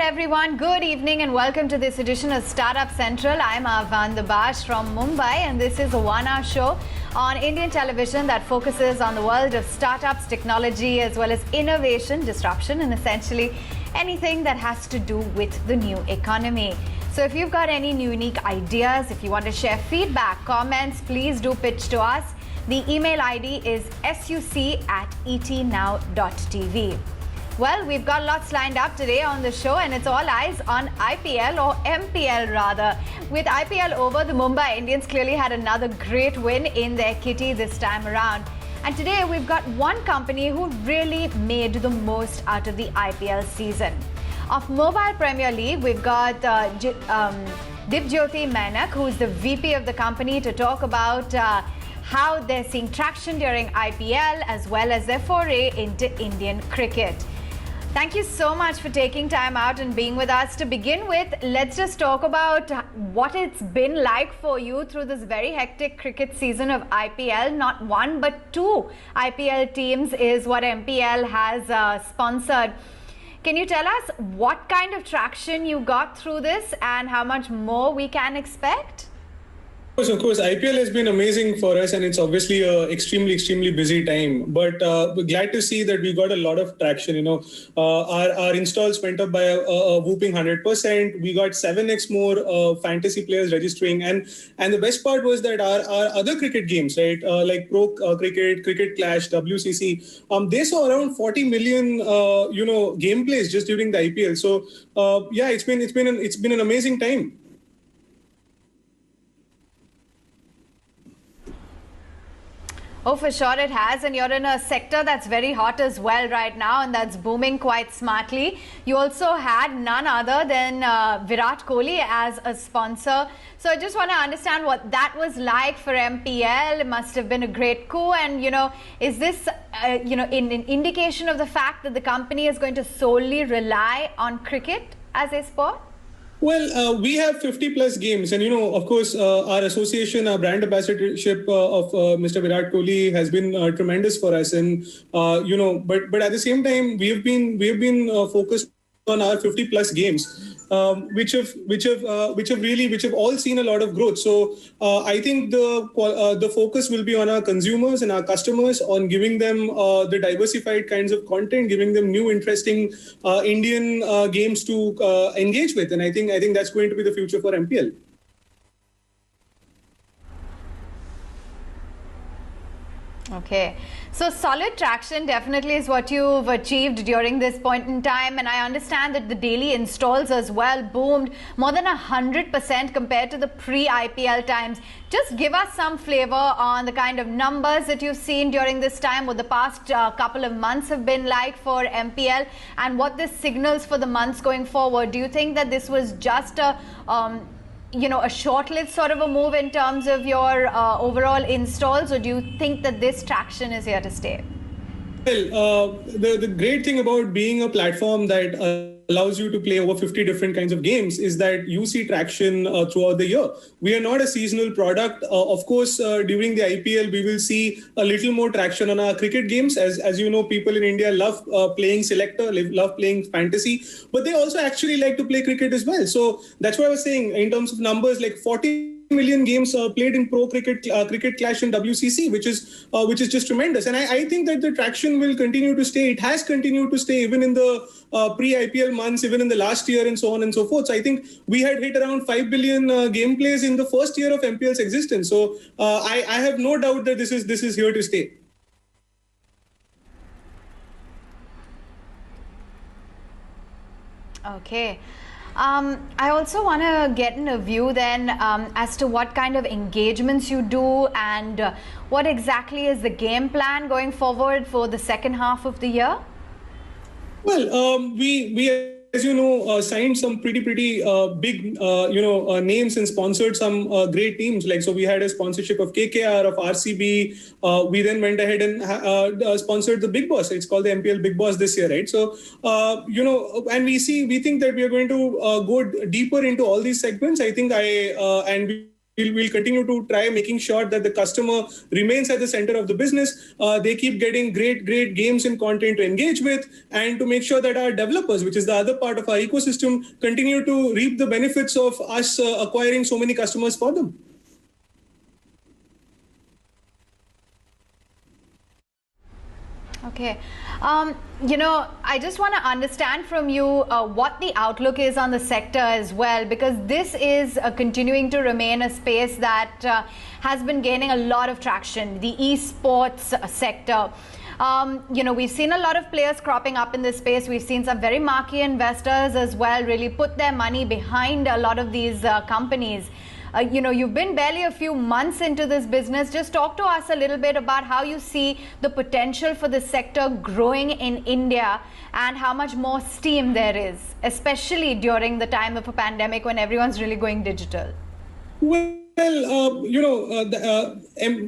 everyone. Good evening and welcome to this edition of Startup Central. I'm Avan Dabash from Mumbai, and this is a one-hour show on Indian television that focuses on the world of startups, technology, as well as innovation, disruption, and essentially anything that has to do with the new economy. So if you've got any unique ideas, if you want to share feedback, comments, please do pitch to us. The email ID is suc@etnow.tv. Well, we've got lots lined up today on the show, and it's all eyes on IPL, or MPL rather. With IPL over, the Mumbai Indians clearly had another great win in their kitty this time around. And today we've got one company who really made the most out of the IPL season. Of Mobile Premier League, we've got Dibyojyoti Mainak, who's the VP of the company, to talk about how they're seeing traction during IPL as well as their foray into Indian cricket. Thank you so much for taking time out and being with us. To begin with, let's just talk about what it's been like for you through this very hectic cricket season of IPL. Not one, but two IPL teams is what MPL has sponsored. Can you tell us what kind of traction you got through this and how much more we can expect? Of course, IPL has been amazing for us, and it's obviously an extremely busy time. But we're glad to see that we got a lot of traction. Our installs went up by a whooping 100%. We got 7x more fantasy players registering, and the best part was that our other cricket games, right, like Pro Cricket, Cricket Clash, WCC, they saw around 40 million gameplays just during the IPL. So yeah, it's been an amazing time. Oh, for sure it has, and you're in a sector that's very hot as well right now, and that's booming quite smartly. You also had none other than Virat Kohli as a sponsor. So I just want to understand what that was like for MPL. It must have been a great coup, and is this an indication of the fact that the company is going to solely rely on cricket as a sport? Well, we have 50 plus games, and of course, our association, our brand ambassadorship of Mr. Virat Kohli has been tremendous for us, and but at the same time, we have been focused on our 50 plus games, which have all seen a lot of growth. So I think the focus will be on our consumers and our customers, on giving them the diversified kinds of content, giving them new interesting Indian games to engage with, and I think that's going to be the future for MPL. Okay, so solid traction definitely is what you've achieved during this point in time, and I understand that the daily installs as well boomed more than 100% compared to the pre-IPL times. Just give us some flavor on the kind of numbers that you've seen during this time, what the past couple of months have been like for MPL, and what this signals for the months going forward. Do you think that this was just a short-lived sort of a move in terms of your overall installs, or do you think that this traction is here to stay? Well, the great thing about being a platform that allows you to play over 50 different kinds of games is that you see traction throughout the year. We are not a seasonal product. Of course, during the IPL, we will see a little more traction on our cricket games. As you know, people in India love playing selector, love playing fantasy, but they also actually like to play cricket as well. So that's what I was saying in terms of numbers, like 40 million games played in Pro Cricket, Cricket Clash and WCC, which is just tremendous. And I think that the traction will continue to stay. It has continued to stay even in the pre-IPL months, even in the last year, and so on and so forth. So I think we had hit around 5 billion gameplays in the first year of MPL's existence. So I have no doubt that this is here to stay. Okay. I also want to get in a view then as to what kind of engagements you do and what exactly is the game plan going forward for the second half of the year? Well, we as you know, signed some pretty big, names and sponsored some great teams. Like, so we had a sponsorship of KKR, of RCB. We then went ahead and sponsored the Big Boss. It's called the MPL Big Boss this year, right? So, and we think that we are going to go deeper into all these segments. I think we'll continue to try making sure that the customer remains at the center of the business. They keep getting great games and content to engage with, and to make sure that our developers, which is the other part of our ecosystem, continue to reap the benefits of us acquiring so many customers for them. Okay. I just want to understand from you what the outlook is on the sector as well, because this is continuing to remain a space that has been gaining a lot of traction, the esports sector. We've seen a lot of players cropping up in this space. We've seen some very marquee investors as well really put their money behind a lot of these companies. You've been barely a few months into this business. Just talk to us a little bit about how you see the potential for this sector growing in India and how much more steam there is, especially during the time of a pandemic when everyone's really going digital. Well,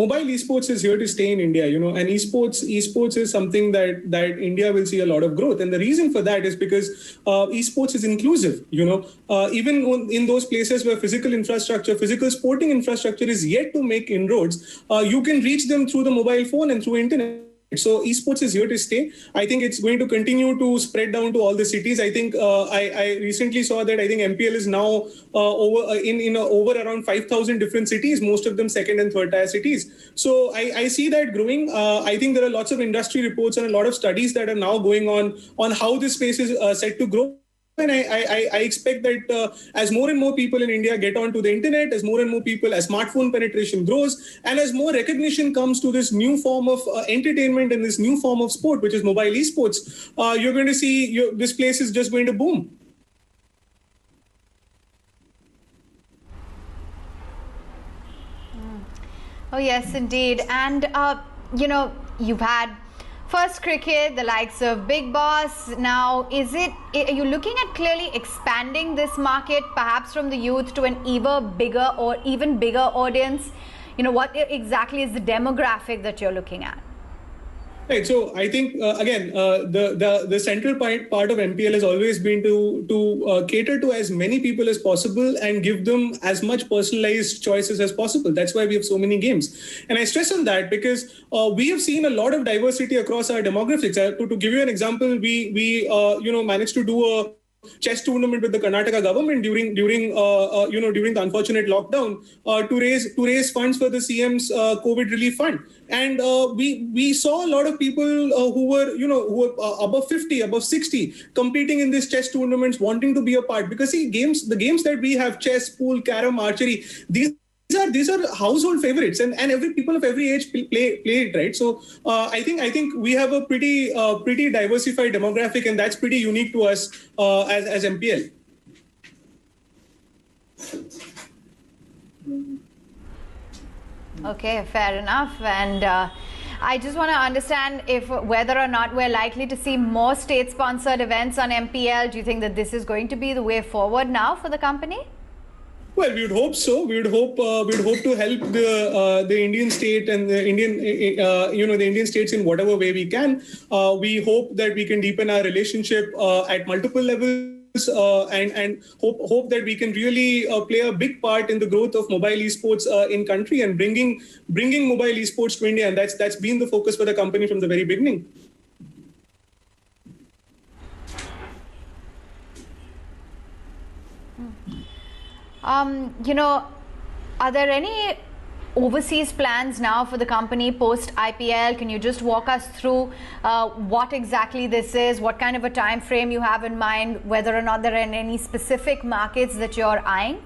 mobile esports is here to stay in India, and esports is something that India will see a lot of growth. And the reason for that is because esports is inclusive, even in those places where physical sporting infrastructure is yet to make inroads, you can reach them through the mobile phone and through internet. So esports is here to stay. I think it's going to continue to spread down to all the cities. I think I recently saw that I think MPL is now over around 5,000 different cities, most of them second and third tier cities. So I see that growing. I think there are lots of industry reports and a lot of studies that are now going on how this space is set to grow. And I expect that as more and more people in India get onto the internet, as more and more people, as smartphone penetration grows, and as more recognition comes to this new form of entertainment and this new form of sport, which is mobile esports, you're going to see this place is just going to boom. Oh, yes, indeed. And, you've had first cricket, the likes of Big Boss. Now, are you looking at clearly expanding this market, perhaps from the youth to an even bigger audience? What exactly is the demographic that you're looking at? Right. So I think again, the central part of MPL has always been to cater to as many people as possible and give them as much personalized choices as possible. That's why we have so many games, and I stress on that because we have seen a lot of diversity across our demographics. To give you an example, we managed to do a chess tournament with the Karnataka government during the unfortunate lockdown to raise funds for the CM's COVID relief fund, and we saw a lot of people who were above 50, above 60, competing in these chess tournaments, wanting to be a part, because the games that we have, chess, pool, carom, archery, these are household favorites, and people of every age play it, right? So I think we have a pretty diversified demographic, and that's pretty unique to us as MPL. Okay, fair enough. And I just want to understand whether or not we're likely to see more state-sponsored events on MPL. Do you think that this is going to be the way forward now for the company? Well, we would hope so. We would hope to help the Indian state and the Indian states in whatever way we can. We hope that we can deepen our relationship at multiple levels, and hope that we can really play a big part in the growth of mobile esports in country and bringing mobile esports to India. And that's been the focus for the company from the very beginning. Are there any overseas plans now for the company post IPL? Can you just walk us through what exactly this is, what kind of a time frame you have in mind, whether or not there are any specific markets that you're eyeing?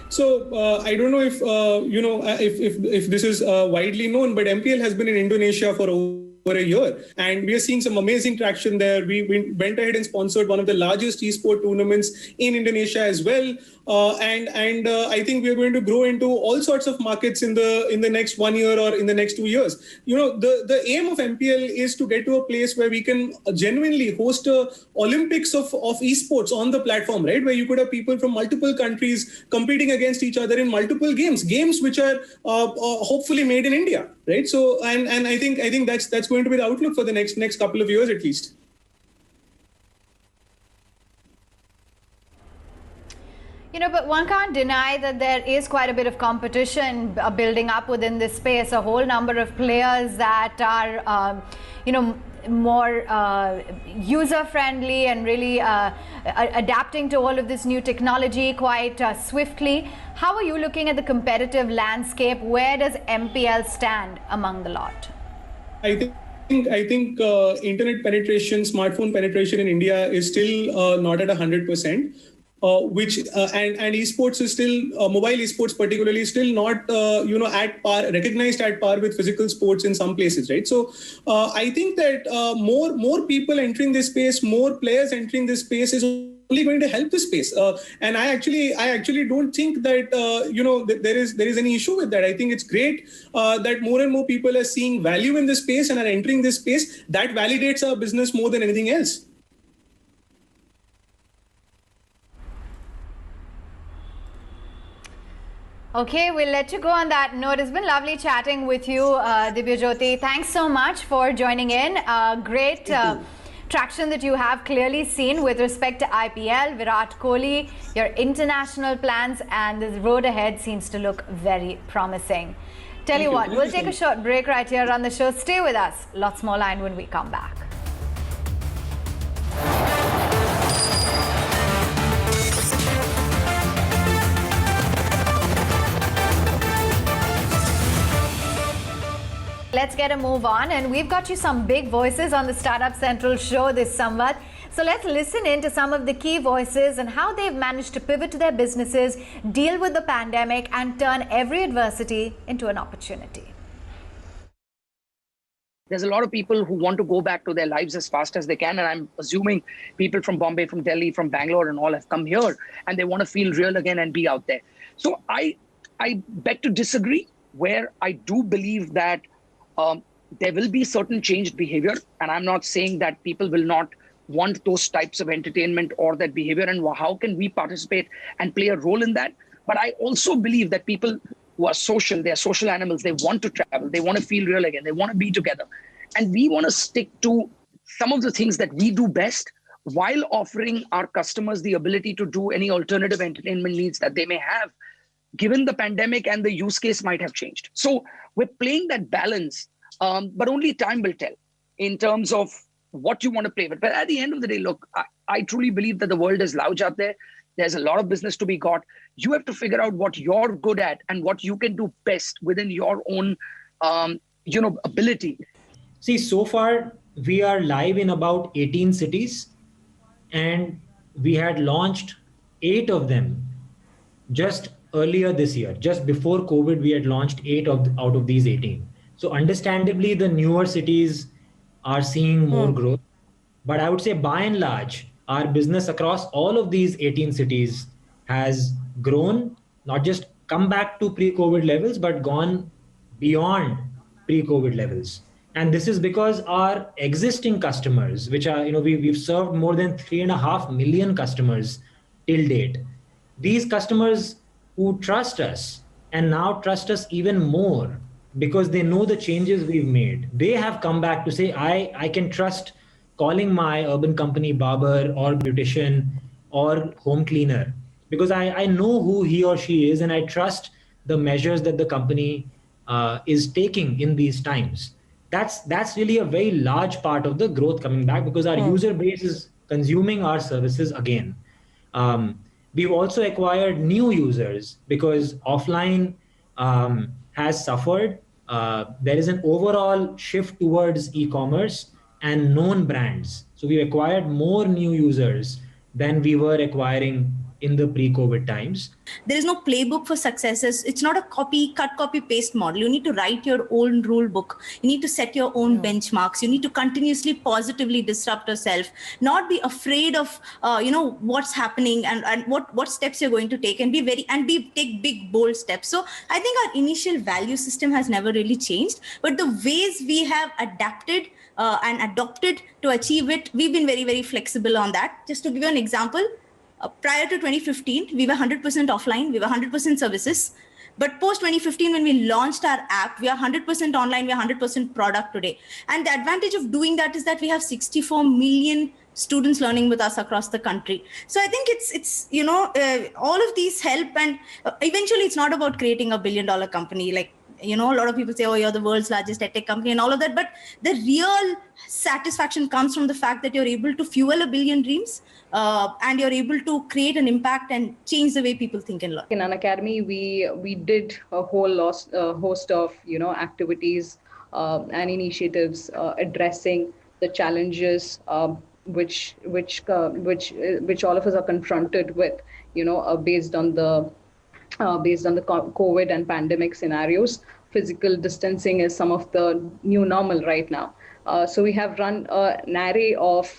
So I don't know if this is widely known, but MPL has been in Indonesia for a year, and we are seeing some amazing traction there. We went ahead and sponsored one of the largest esport tournaments in Indonesia as well, and I think we are going to grow into all sorts of markets in the next 1 year or in the next 2 years. The aim of MPL is to get to a place where we can genuinely host a Olympics of esports on the platform, right? Where you could have people from multiple countries competing against each other in multiple games which are hopefully made in India, right? So and I think that's going to be the outlook for the next couple of years at least. But one can't deny that there is quite a bit of competition building up within this space. A whole number of players that are, more user-friendly and really adapting to all of this new technology quite swiftly. How are you looking at the competitive landscape? Where does MPL stand among the lot? I think internet penetration, smartphone penetration in India is still not at 100%. And esports is still mobile esports particularly still not at par, recognized at par with physical sports in some places, right? So I think that more people entering this space, more players entering this space is only going to help the space. And I actually don't think that there is any issue with that. I think it's great that more and more people are seeing value in this space and are entering this space. That validates our business more than anything else. Okay, we'll let you go on that note. It's been lovely chatting with you, Dibyojyoti. Thanks so much for joining in. Great traction that you have clearly seen with respect to IPL, Virat Kohli, your international plans, and the road ahead seems to look very promising. Tell you what, we'll take a short break right here on the show. Stay with us. Lots more line when we come back. Let's get a move on, and we've got you some big voices on the Startup Central show this Samvat. So let's listen in to some of the key voices and how they've managed to pivot to their businesses, deal with the pandemic, and turn every adversity into an opportunity. There's a lot of people who want to go back to their lives as fast as they can. And I'm assuming people from Bombay, from Delhi, from Bangalore and all have come here and they want to feel real again and be out there. So I beg to disagree, where I do believe that there will be certain changed behavior. And I'm not saying that people will not want those types of entertainment or that behavior, and how can we participate and play a role in that. But I also believe that people who are social, they're social animals, they want to travel, they want to feel real again, they want to be together. And we want to stick to some of the things that we do best while offering our customers the ability to do any alternative entertainment needs that they may have, given the pandemic and the use case might have changed. So we're playing that balance, but only time will tell in terms of what you want to play with. But at the end of the day, look, I truly believe that the world is large out there. There's a lot of business to be got. You have to figure out what you're good at and what you can do best within your own, ability. See, so far we are live in about 18 cities, and we had launched 8 of them just earlier this year. Just before COVID, we had launched 8 out of these 18. So understandably, the newer cities are seeing more growth. But I would say by and large, our business across all of these 18 cities has grown, not just come back to pre-COVID levels, but gone beyond pre-COVID levels. And this is because our existing customers, which are, we've served more than 3.5 million customers till date. These customers who trust us and now trust us even more because they know the changes we've made. They have come back to say, I can trust calling my urban company barber or beautician or home cleaner because I know who he or she is and I trust the measures that the company is taking in these times. That's really a very large part of the growth coming back because our user base is consuming our services again. We've also acquired new users because offline has suffered. There is an overall shift towards e-commerce and known brands. So we acquired more new users than we were acquiring in the pre-COVID times. There is no playbook for successes. It's not a copy paste model. You need to write your own rule book. You need to set your own benchmarks. You need to continuously positively disrupt yourself, not be afraid of, what's happening and what steps you're going to take and take big, bold steps. So I think our initial value system has never really changed, but the ways we have adapted and adopted to achieve it, we've been very, very flexible on that. Just to give you an example, prior to 2015, we were 100% offline, we were 100% services. But post 2015, when we launched our app, we are 100% online, we are 100% product today. And the advantage of doing that is that we have 64 million students learning with us across the country. So I think it's all of these help, and eventually it's not about creating a $1 billion company. Like, a lot of people say, oh, you're the world's largest tech company and all of that. But the real satisfaction comes from the fact that you're able to fuel 1 billion dreams, and you're able to create an impact and change the way people think and learn. In Unacademy, we did a whole host of activities and initiatives addressing the challenges which all of us are confronted with, based on the COVID and pandemic scenarios. Physical distancing is some of the new normal right now. So we have run an array of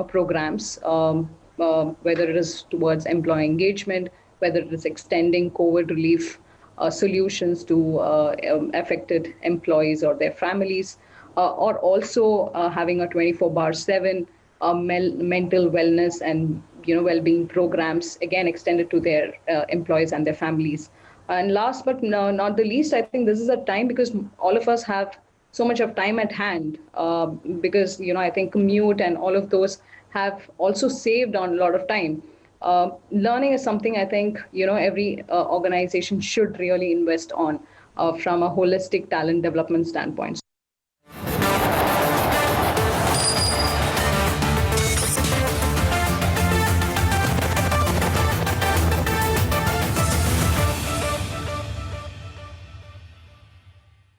programs, whether it is towards employee engagement, whether it is extending COVID relief solutions to affected employees or their families, or also having a 24/7 mental wellness and well-being programs, again extended to their employees and their families. And last but not the least, I think this is a time because all of us have so much of time at hand, because I think commute and all of those have also saved on a lot of time. Learning is something I think every organization should really invest on from a holistic talent development standpoint.